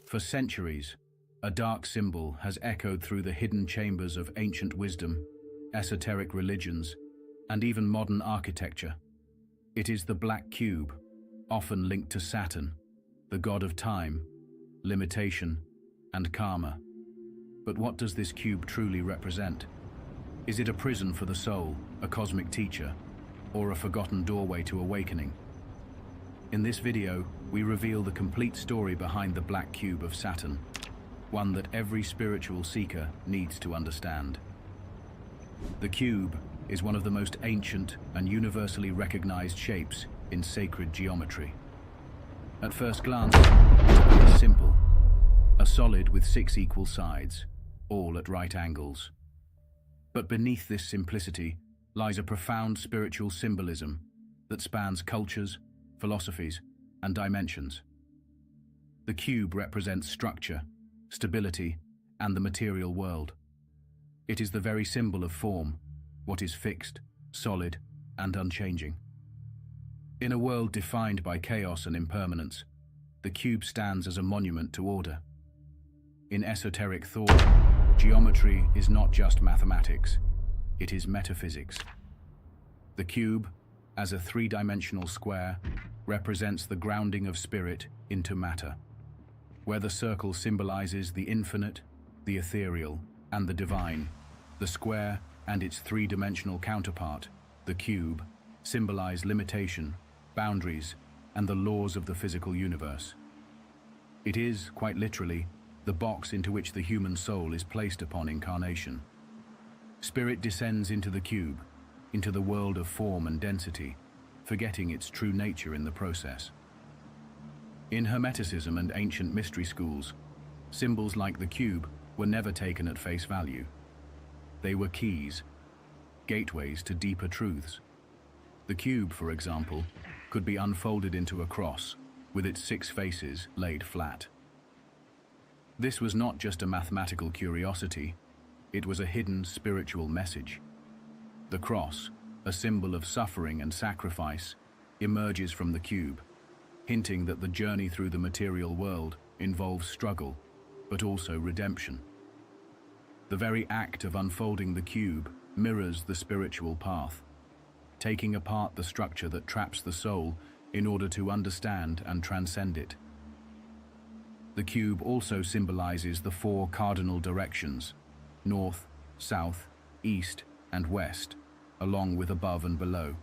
For centuries, a dark symbol has echoed through the hidden chambers of ancient wisdom, esoteric religions, and even modern architecture. It is the black cube, often linked to Saturn, the god of time, limitation, and karma. But what does this cube truly represent? Is it a prison for the soul, a cosmic teacher, or a forgotten doorway to awakening? In this video, we reveal the complete story behind the black cube of Saturn, one that every spiritual seeker needs to understand. The cube is one of the most ancient and universally recognized shapes in sacred geometry. At first glance, it appears simple, a solid with 6 equal sides, all at right angles. But beneath this simplicity lies a profound spiritual symbolism that spans cultures, philosophies, and dimensions. The cube represents structure, stability, and the material world. It is the very symbol of form, what is fixed, solid, and unchanging. In a world defined by chaos and impermanence, the cube stands as a monument to order. In esoteric thought, geometry is not just mathematics, it is metaphysics. The cube, as a 3-dimensional square, represents the grounding of spirit into matter, where the circle symbolizes the infinite, the ethereal, and the divine. The square and its 3-dimensional counterpart, the cube, symbolize limitation, boundaries, and the laws of the physical universe. It is, quite literally, the box into which the human soul is placed upon incarnation. Spirit descends into the cube, into the world of form and density, forgetting its true nature in the process. In Hermeticism and ancient mystery schools, symbols like the cube were never taken at face value. They were keys, gateways to deeper truths. The cube, for example, could be unfolded into a cross, with its 6 faces laid flat. This was not just a mathematical curiosity, it was a hidden spiritual message. The cross, a symbol of suffering and sacrifice, emerges from the cube, hinting that the journey through the material world involves struggle, but also redemption. The very act of unfolding the cube mirrors the spiritual path, taking apart the structure that traps the soul in order to understand and transcend it. The cube also symbolizes the 4 cardinal directions: north, south, east, and west, along with above and below.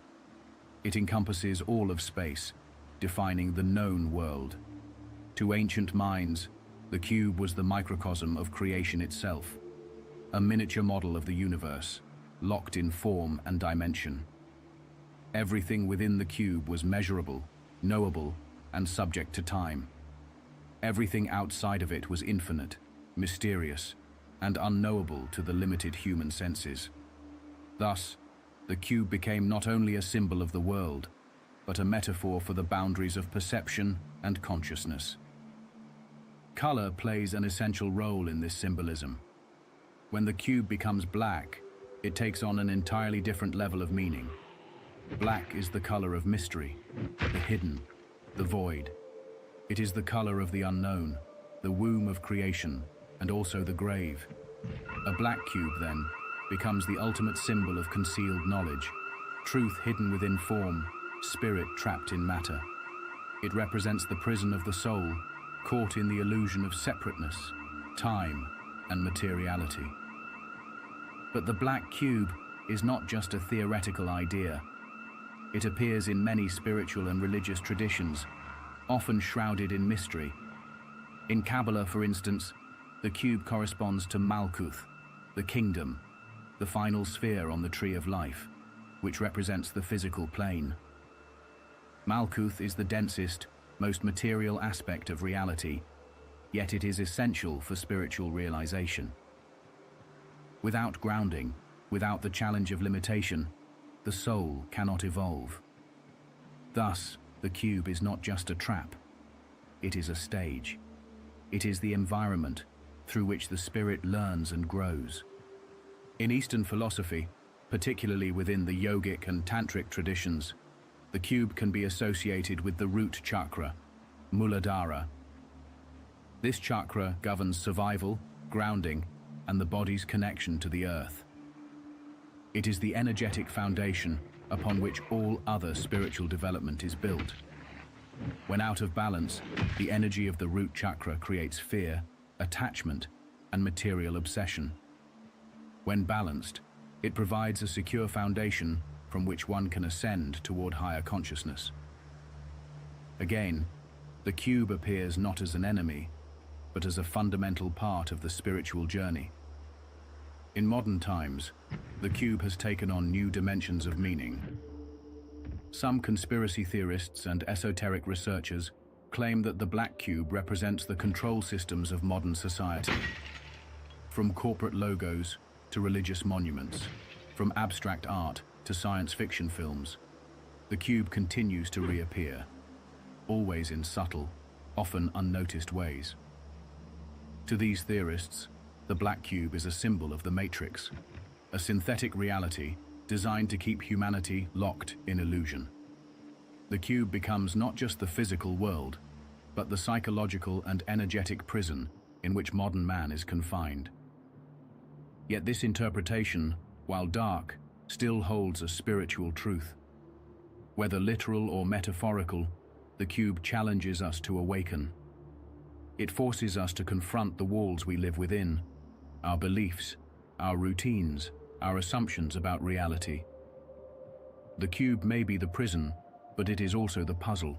It encompasses all of space, defining the known world. To ancient minds, the cube was the microcosm of creation itself, a miniature model of the universe, locked in form and dimension. Everything within the cube was measurable, knowable, and subject to time. Everything outside of it was infinite, mysterious, and unknowable to the limited human senses. Thus, the cube became not only a symbol of the world, but a metaphor for the boundaries of perception and consciousness. Color plays an essential role in this symbolism. When the cube becomes black, it takes on an entirely different level of meaning. Black is the color of mystery, the hidden, the void. It is the color of the unknown, the womb of creation, and also the grave. A black cube, then, becomes the ultimate symbol of concealed knowledge, truth hidden within form, spirit trapped in matter. It represents the prison of the soul, caught in the illusion of separateness, time, and materiality. But the black cube is not just a theoretical idea. It appears in many spiritual and religious traditions, often shrouded in mystery. In Kabbalah, for instance, the cube corresponds to Malkuth, the kingdom, the final sphere on the tree of life, which represents the physical plane. Malkuth is the densest, most material aspect of reality, yet it is essential for spiritual realization. Without grounding, without the challenge of limitation, the soul cannot evolve. Thus, the cube is not just a trap, it is a stage. It is the environment through which the spirit learns and grows. In Eastern philosophy, particularly within the yogic and tantric traditions, the cube can be associated with the root chakra, Muladhara. This chakra governs survival, grounding, and the body's connection to the earth. It is the energetic foundation upon which all other spiritual development is built. When out of balance, the energy of the root chakra creates fear, attachment, and material obsession. When balanced, it provides a secure foundation from which one can ascend toward higher consciousness. Again, the cube appears not as an enemy, but as a fundamental part of the spiritual journey. In modern times, the cube has taken on new dimensions of meaning. Some conspiracy theorists and esoteric researchers claim that the black cube represents the control systems of modern society. From corporate logos to religious monuments, from abstract art to science fiction films, the cube continues to reappear, always in subtle, often unnoticed ways. To these theorists, the black cube is a symbol of the Matrix, a synthetic reality designed to keep humanity locked in illusion. The cube becomes not just the physical world, but the psychological and energetic prison in which modern man is confined. Yet this interpretation, while dark, still holds a spiritual truth. Whether literal or metaphorical, the cube challenges us to awaken. It forces us to confront the walls we live within, our beliefs, our routines, our assumptions about reality. The cube may be the prison, but it is also the puzzle.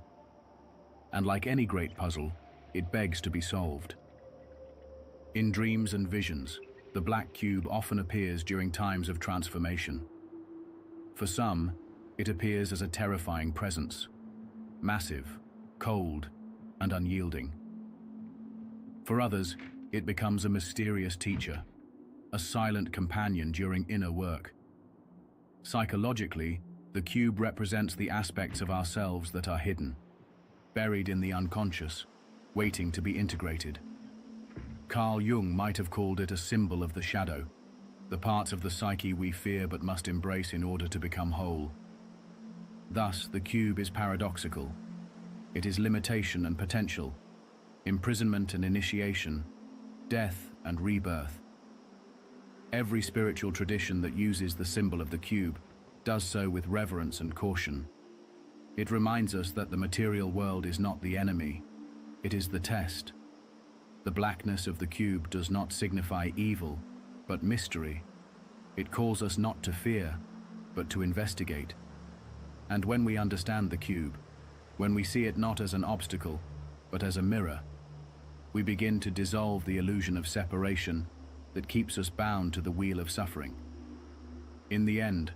And like any great puzzle, it begs to be solved. In dreams and visions, the black cube often appears during times of transformation. For some, it appears as a terrifying presence, massive, cold, and unyielding. For others, it becomes a mysterious teacher, a silent companion during inner work. Psychologically, the cube represents the aspects of ourselves that are hidden, buried in the unconscious, waiting to be integrated. Carl Jung might have called it a symbol of the shadow, the parts of the psyche we fear but must embrace in order to become whole. Thus, the cube is paradoxical. It is limitation and potential, imprisonment and initiation, death and rebirth. Every spiritual tradition that uses the symbol of the cube does so with reverence and caution. It reminds us that the material world is not the enemy, it is the test. The blackness of the cube does not signify evil, but mystery. It calls us not to fear, but to investigate. And when we understand the cube, when we see it not as an obstacle, but as a mirror, we begin to dissolve the illusion of separation that keeps us bound to the wheel of suffering. In the end,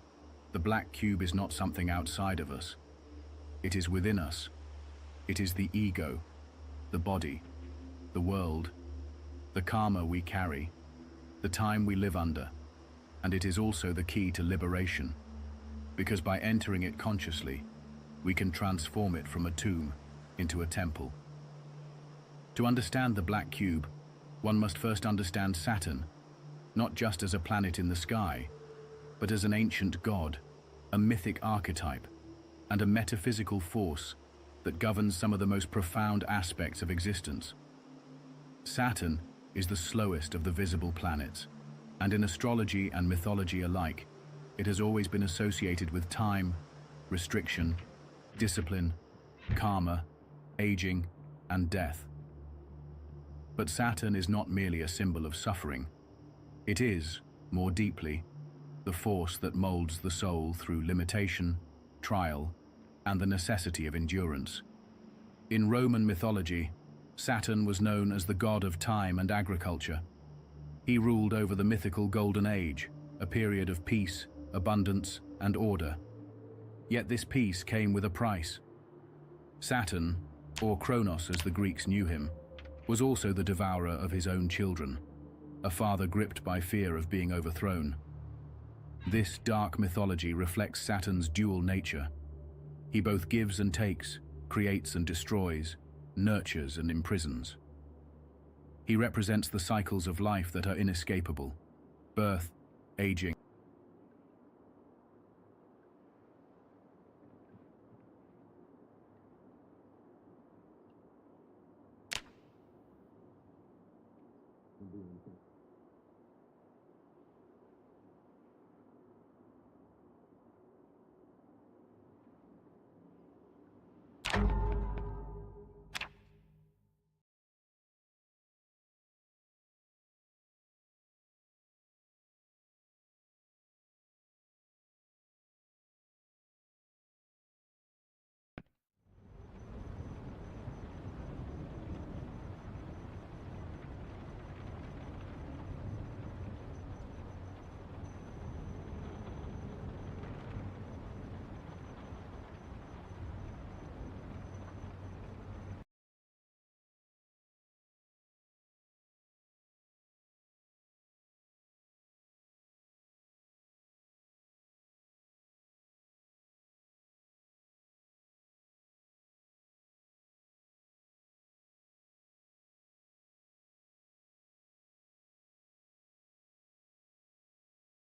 the black cube is not something outside of us. It is within us. It is the ego, the body, the world, the karma we carry, the time we live under, and it is also the key to liberation, because by entering it consciously, we can transform it from a tomb into a temple. To understand the black cube, one must first understand Saturn, not just as a planet in the sky, but as an ancient god, a mythic archetype, and a metaphysical force that governs some of the most profound aspects of existence. Saturn is the slowest of the visible planets, and in astrology and mythology alike, it has always been associated with time, restriction, discipline, karma, aging, and death. But Saturn is not merely a symbol of suffering. It is, more deeply, the force that molds the soul through limitation, trial, and the necessity of endurance. In Roman mythology, Saturn was known as the god of time and agriculture. He ruled over the mythical Golden Age, a period of peace, abundance, and order. Yet this peace came with a price. Saturn, or Kronos as the Greeks knew him, was also the devourer of his own children, a father gripped by fear of being overthrown. This dark mythology reflects Saturn's dual nature. He both gives and takes, creates and destroys, nurtures and imprisons. He represents the cycles of life that are inescapable: birth, aging,